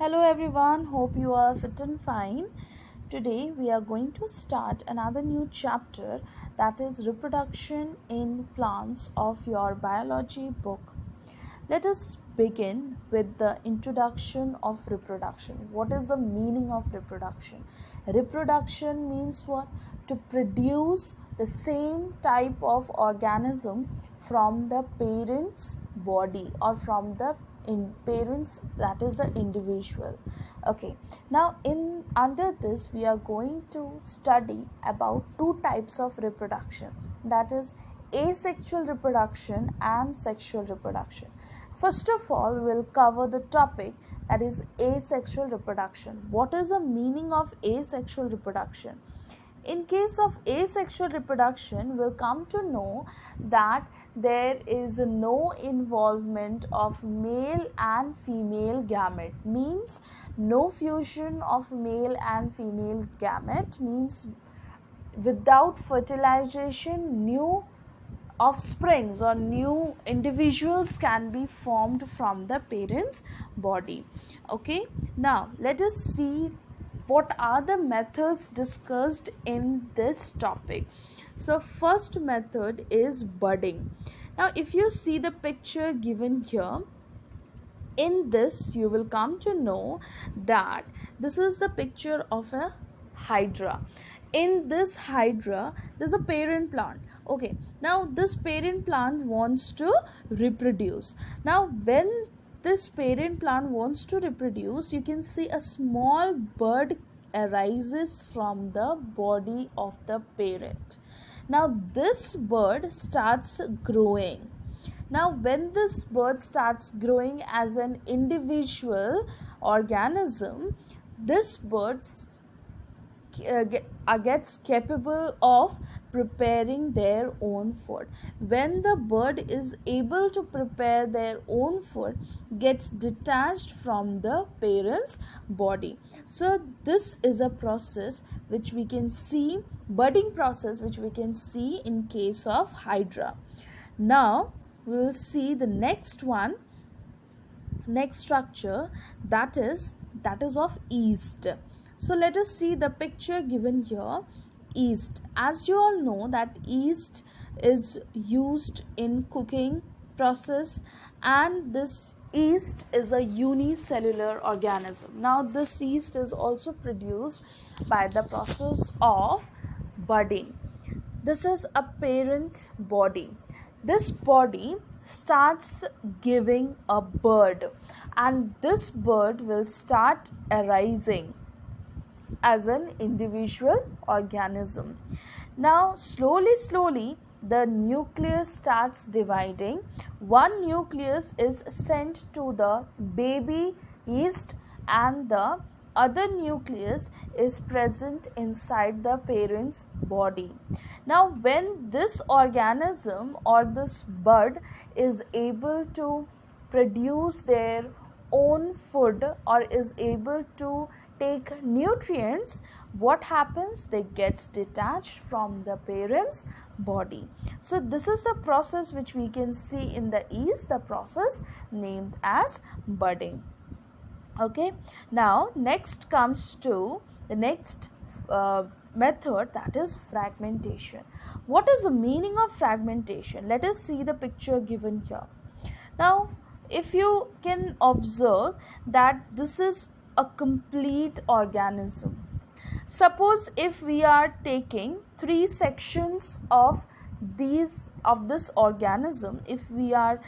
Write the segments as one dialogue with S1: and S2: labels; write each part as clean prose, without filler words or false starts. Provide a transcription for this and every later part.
S1: Hello everyone, hope you are fit and fine. Today we are going to start another new chapter, that is reproduction in plants, of your biology book. Let us begin with the introduction of reproduction. What is the meaning of reproduction? Reproduction means what? To produce the same type of organism from the parent's body or from the parents, that is the individual. Okay, now in under this we are going to study about two types of reproduction, that is asexual reproduction and sexual reproduction. First of all, we'll cover the topic, that is asexual reproduction. What is the meaning of asexual reproduction? In case of asexual reproduction, we'll come to know that there is no involvement of male and female gamete, means no fusion of male and female gamete, means without fertilization new offsprings or new individuals can be formed from the parent's body. Okay, now let us see what are the methods discussed in this topic. So first method is budding. Now if you see the picture given here, in this you will come to know that this is the picture of a hydra. In this hydra there's a parent plant. Okay, now this parent plant wants to reproduce. Now when this parent plant wants to reproduce, you can see a small bud arises from the body of the parent. Now this bird starts growing. Now when this bird starts growing as an individual organism, this bird gets capable of preparing their own food. When the bird is able to prepare their own food, gets detached from the parent's body. So this is a process which we can see, budding process, which we can see in case of hydra. Now we will see the next structure, that is of yeast. So let us see the picture given here. Yeast, as you all know that yeast is used in cooking process, and this yeast is a unicellular organism. Now this yeast is also produced by the process of budding. This is a parent body. This body starts giving a bird, and this bird will start arising as an individual organism. Now slowly the nucleus starts dividing. One nucleus is sent to the baby yeast, and the other nucleus is present inside the parent's body. Now when this organism or this bud is able to produce their own food or is able to take nutrients, what happens? They gets detached from the parent's body. So this is the process which we can see in the yeast, the process named as budding. Okay, now next comes to the next method, that is fragmentation. What is the meaning of fragmentation? Let us see the picture given here. Now if you can observe that this is a complete organism. Suppose if we are taking three sections of this organism, if we are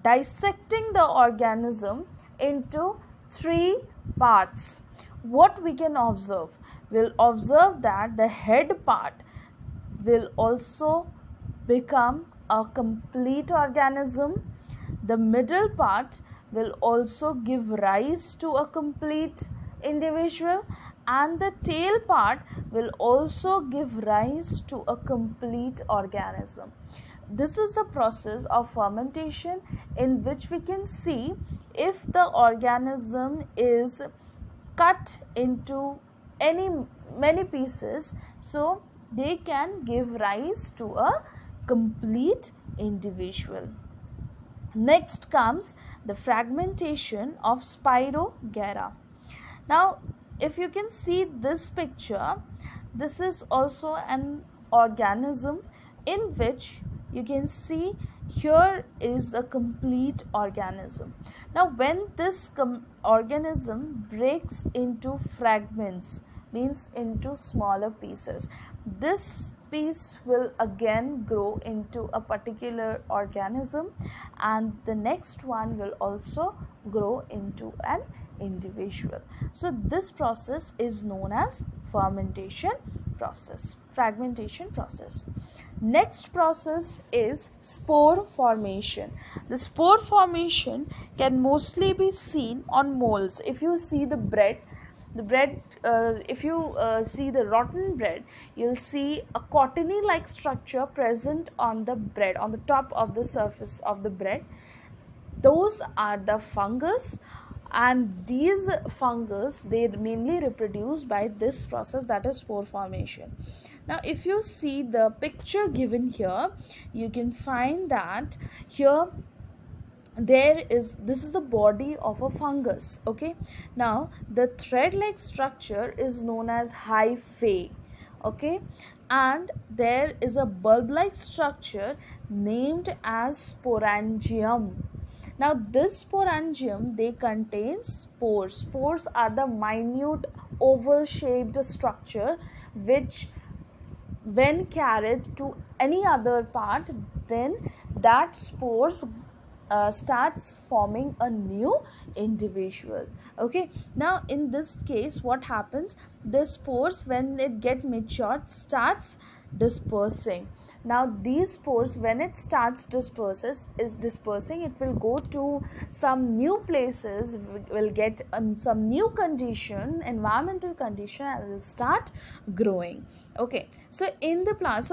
S1: dissecting the organism into three parts, what we can observe? We'll observe that the head part will also become a complete organism. The middle part will also give rise to a complete individual, and the tail part will also give rise to a complete organism. This is the process of fermentation, in which we can see if the organism is cut into many pieces, so they can give rise to a complete individual. Next comes the fragmentation of Spirogyra. Now if you can see this picture, this is also an organism in which you can see here is a complete organism. Now when this organism breaks into fragments, means into smaller pieces, this piece will again grow into a particular organism, and the next one will also grow into an individual. So this process is known as fermentation process, fragmentation process. Next process is spore formation. The spore formation can mostly be seen on molds. If you see the bread, if you see the rotten bread, you'll see a cottony like structure present on the bread, on the top of the surface of the bread. Those are the fungus, and these fungus, they mainly reproduce by this process, that is spore formation. Now if you see the picture given here, you can find that here this is the body of a fungus. Okay, now the thread like structure is known as hyphae. Okay, and there is a bulb like structure named as sporangium. Now this sporangium, they contain spores. Spores are the minute oval shaped structure which when carried to any other part, then that spores starts forming a new individual. Okay, now in this case what happens, the spores when it get matured starts dispersing. Now these spores, when it starts dispersing, it will go to some new places, will get some new condition, environmental condition, and will start growing. Okay, so in the plants,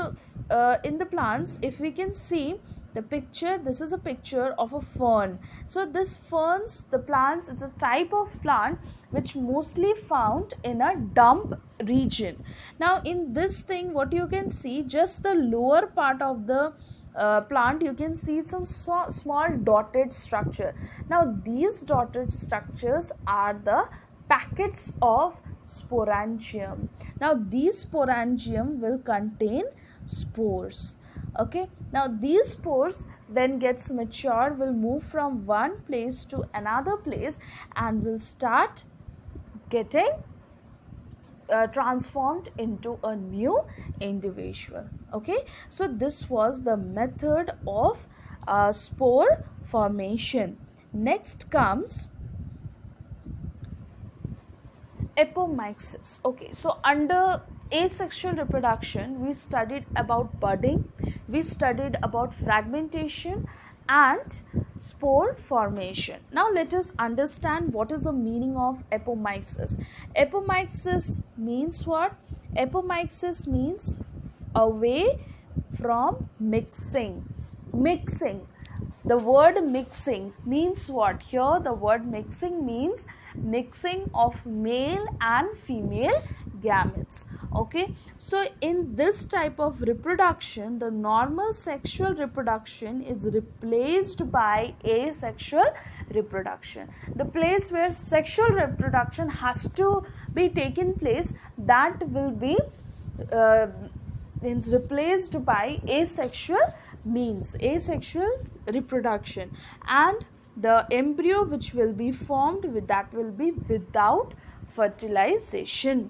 S1: if we can see the picture, this is a picture of a fern. So this ferns, the plants, it's a type of plant which mostly found in a damp region. Now in this thing, what you can see, just the lower part of the plant, you can see some small dotted structure. Now these dotted structures are the packets of sporangium. Now these sporangium will contain spores. Okay, now these spores when gets mature will move from one place to another place and will start getting transformed into a new individual. Okay, so this was the method of spore formation. Next comes apomixis. Okay, so under asexual reproduction, we studied about budding, we studied about fragmentation and spore formation. Now let us understand what is the meaning of apomixis. Apomixis means what? Apomixis means away from mixing. Mixing. The word mixing means what? Here the word mixing means mixing of male and female gametes. Okay, so in this type of reproduction, the normal sexual reproduction is replaced by asexual reproduction. The place where sexual reproduction has to be taken place, that will be replaced by asexual, means asexual reproduction, and the embryo which will be formed with that will be without fertilization.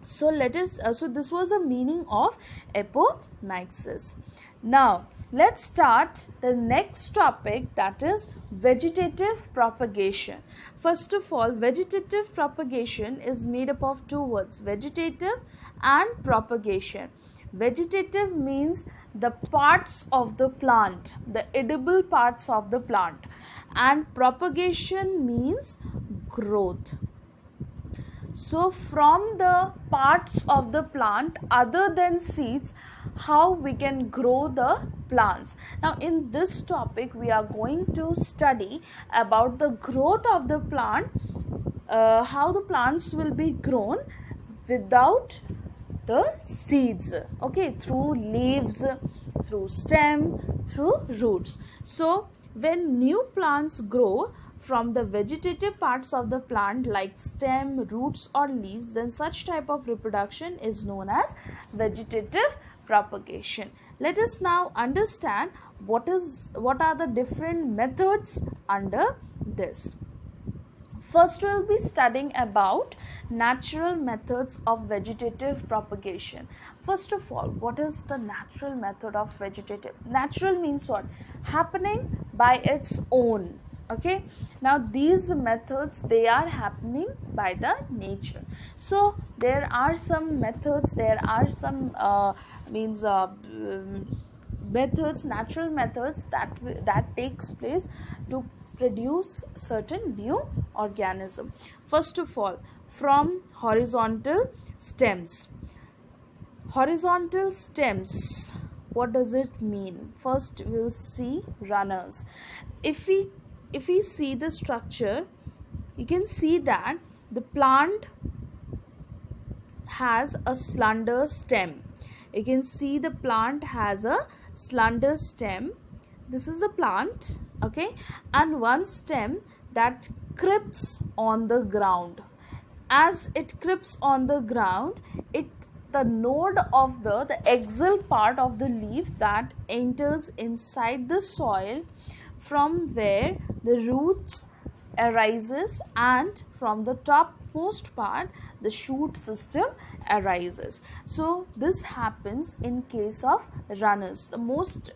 S1: So let us so this was the meaning of apomixis. Now let's start the next topic, that is vegetative propagation. First of all, vegetative propagation is made up of two words, vegetative and propagation. Vegetative means the parts of the plant, the edible parts of the plant, and propagation means growth. So from the parts of the plant other than seeds, how we can grow the plants. Now in this topic we are going to study about the growth of the plant, how the plants will be grown without the seeds. Okay, through leaves, through stem, through roots. So when new plants grow from the vegetative parts of the plant like stem, roots or leaves, then such type of reproduction is known as vegetative propagation. Let us now understand what are the different methods under this. First, we will be studying about natural methods of vegetative propagation. First of all, what is the natural method of vegetative? Natural means what? Happening by its own. Okay. Now, these methods, they are happening by the nature. So, there are some methods, there are some methods, natural methods that takes place to produce certain new organism. First of all, from horizontal stems. Horizontal stems, what does it mean? First we'll see runners. If we see the structure, you can see that the plant has a slender stem. You can see the plant has a slender stem. This is a plant, okay, and one stem that creeps on the ground. As it creeps on the ground, the node of the axial part of the leaf that enters inside the soil, from where the roots arises, and from the topmost part the shoot system arises. So this happens in case of runners. The most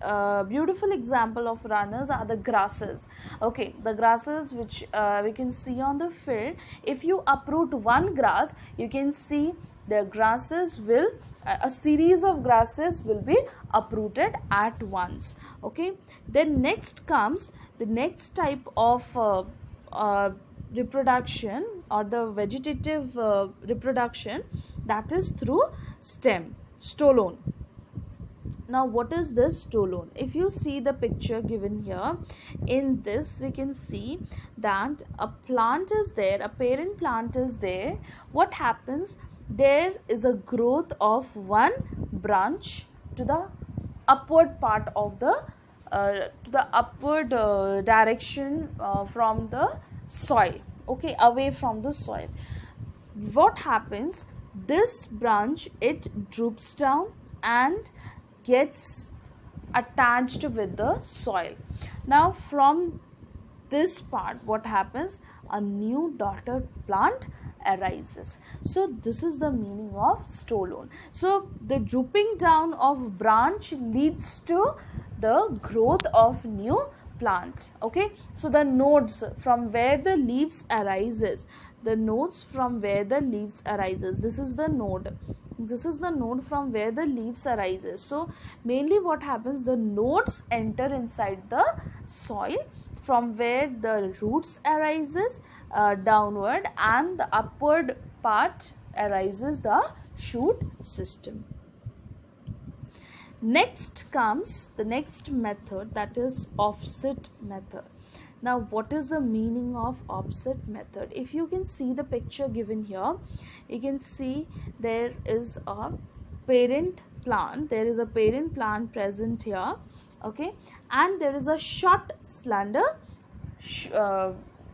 S1: beautiful example of runners are the grasses. Okay, the grasses which we can see on the field. If you uproot one grass, you can see the grasses will a series of grasses will be uprooted at once. Okay, then next comes the next type of reproduction, or the vegetative reproduction, that is through stem, stolon. Now, what is this stolon? If you see the picture given here, in this we can see that a plant is there, a parent plant is there. What happens? There is a growth of one branch to the upward part of the upward direction from the soil, okay, away from the soil. What happens? This branch, it droops down and gets attached with the soil. Now, from this part, what happens? A new daughter plant arises. So this is the meaning of stolon. So the drooping down of branch leads to the growth of new plant. Okay, so the nodes from where the leaves arises, this is the node, from where the leaves arises. So mainly what happens, the nodes enter inside the soil, from where the roots arises downward, and the upward part arises the shoot system. Next comes the next method, that is offset method. Now, what is the meaning of offset method? If you can see the picture given here, you can see there is a parent plant, present here, okay, and there is a short slender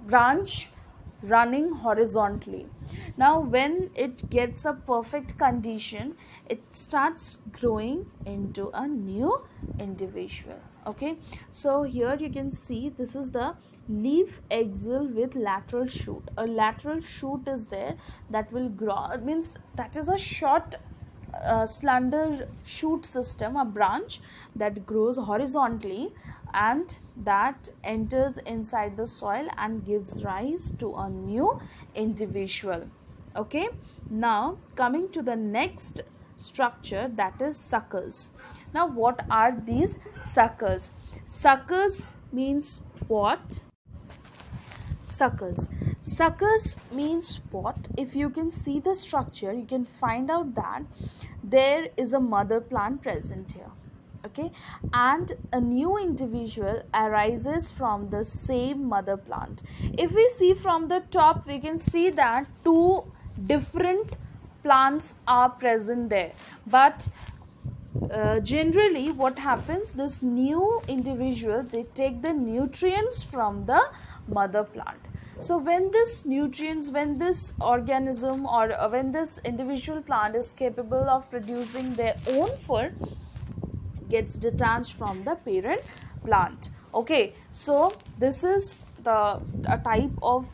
S1: branch running horizontally. Now, when it gets a perfect condition, it starts growing into a new individual. Okay, so here you can see this is the leaf axial with lateral shoot. A lateral shoot is there that will grow, it means that is a short slender shoot system, a branch that grows horizontally and that enters inside the soil and gives rise to a new individual. Okay, now coming to the next structure, that is suckers. Now, what are these suckers? Suckers means what? Suckers means what? If you can see the structure, you can find out that there is a mother plant present here, okay, and a new individual arises from the same mother plant. If we see from the top, we can see that two different plants are present there, but generally what happens, this new individual, they take the nutrients from the mother plant. So when this nutrients, when this organism or when this individual plant is capable of producing their own food, gets detached from the parent plant. Okay, so this is a type of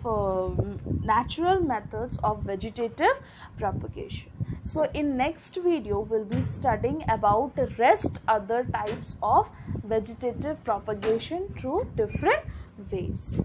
S1: natural methods of vegetative propagation. So in next video we'll be studying about rest other types of vegetative propagation through different ways.